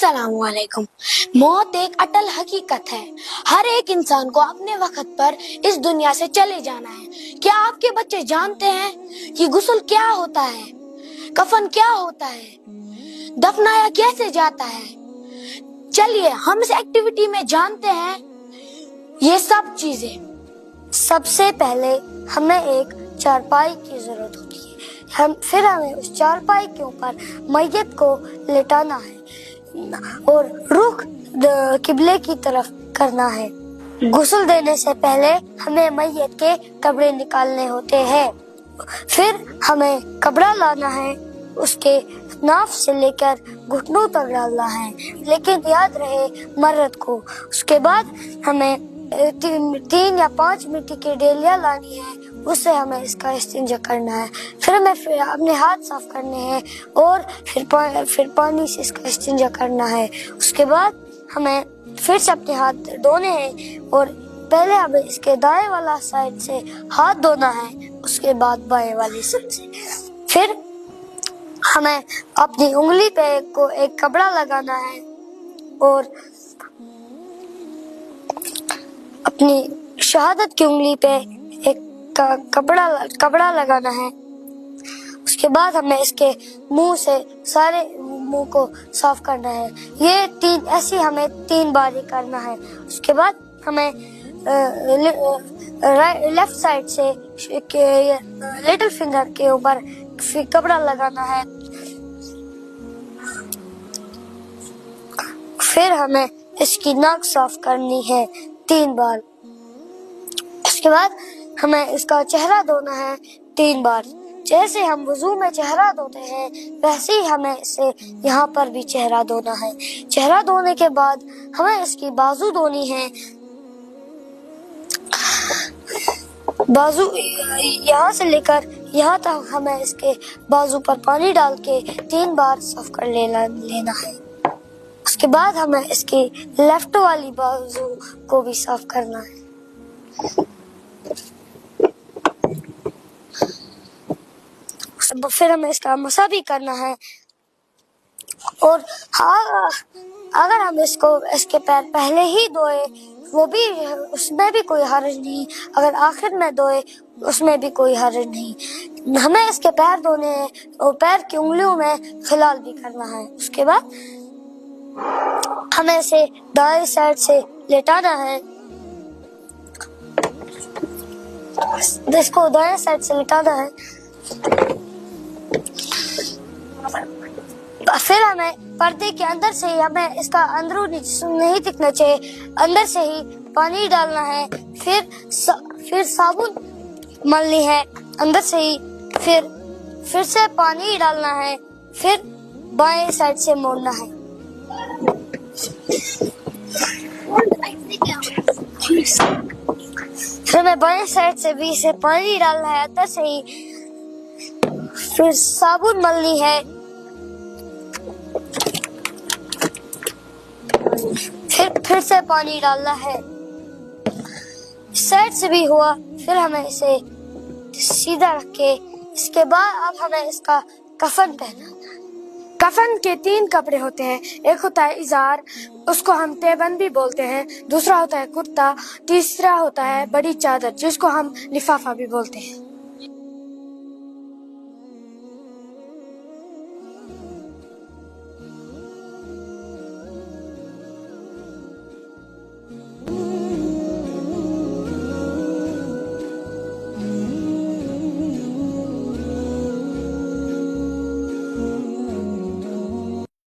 अस्सलाम वालेकुम। मौत एक अटल हकीकत है। हर एक इंसान को अपने वक्त पर इस दुनिया से चले जाना है। क्या आपके बच्चे जानते हैं कि गुस्ल क्या होता है, कफन क्या होता है, दफनाया कैसे जाता है? चलिए हम इस एक्टिविटी में जानते हैं ये सब चीजें। सबसे पहले हमें एक चारपाई की जरूरत होती है। फिर हमें उस चारपाई के ऊपर मैयत को लेटाना है और रुख किबले की तरफ करना है। गुस्ल देने से पहले हमें मैयत के कपड़े निकालने होते हैं। फिर हमें कपड़ा लाना है, उसके नाफ से लेकर घुटनों तक डालना है, लेकिन याद रहे मर्द को। उसके बाद हमें 3 या 5 मिट्टी की डेलियां लानी है, उससे हमें इसका इस्तिंजा करना है। फिर हमें अपने हाथ साफ करने हैं और फिर पानी से इसका इस्तिंजा करना है। उसके बाद हमें फिर से अपने हाथ धोने हैं और पहले हमें इसके दाएं वाला साइड से हाथ धोना है, उसके बाद बाएं वाली साइड से। फिर हमें अपनी उंगली पे एक कपड़ा लगाना है और अपनी शहादत की उंगली पे एक कपड़ा लगाना है। उसके बाद हमें इसके मुंह से सारे मुंह को साफ करना है। ये ऐसे हमें 3 बार ही करना है। उसके बाद हमें लेफ्ट साइड से लिटिल फिंगर के ऊपर कपड़ा लगाना है। फिर हमें इसकी नाक साफ करनी है 3 बार। उसके बाद हमें इसका चेहरा धोना है 3 बार। जैसे हम वुजू में चेहरा धोते हैं वैसे ही हमें इसे यहाँ पर भी चेहरा धोना है। चेहरा धोने के बाद हमें इसकी बाजू धोनी है। बाजू यहाँ से लेकर यहाँ तक हमें इसके बाजू पर पानी डाल के 3 बार साफ कर लेना है। उसके बाद हमें इसकी लेफ्ट वाली बाजू को भी साफ करना है। फिर हमें इसका मसा भी करना है। और हाँ, अगर हम इसके पैर पहले ही धोए वो भी, उसमें भी कोई हर्ज नहीं। अगर आखिर में धोए उसमें भी कोई हर्ज नहीं। हमें इसके पैर धोने हैं और पैर की उंगलियों में खिलाल भी करना है। उसके बाद हमें इसे दाएं साइड से लेटाना है। इसको दाएं साइड से लेटाना है। फिर हमें पर्दे के अंदर से ही, हमें इसका अंदरूनी जिस्म नहीं दिखना चाहिए, अंदर से ही पानी डालना है। फिर साबुन मलनी है अंदर से ही। फिर से पानी डालना है। फिर बाएं साइड से मोड़ना है। फिर हमें बाएं साइड से भी इसे पानी डालना है अंदर से ही। फिर साबुन मलनी है। फिर से पानी डालना है। इस साइड से भी हुआ। फिर हमें इसे सीधा रख के इसके बाद अब हमें इसका कफन पहनाना है। कफन के 3 कपड़े होते हैं। एक होता है इजार, उसको हम तेबन भी बोलते हैं। दूसरा होता है कुर्ता, तीसरा होता है बड़ी चादर जिसको हम लिफाफा भी बोलते हैं।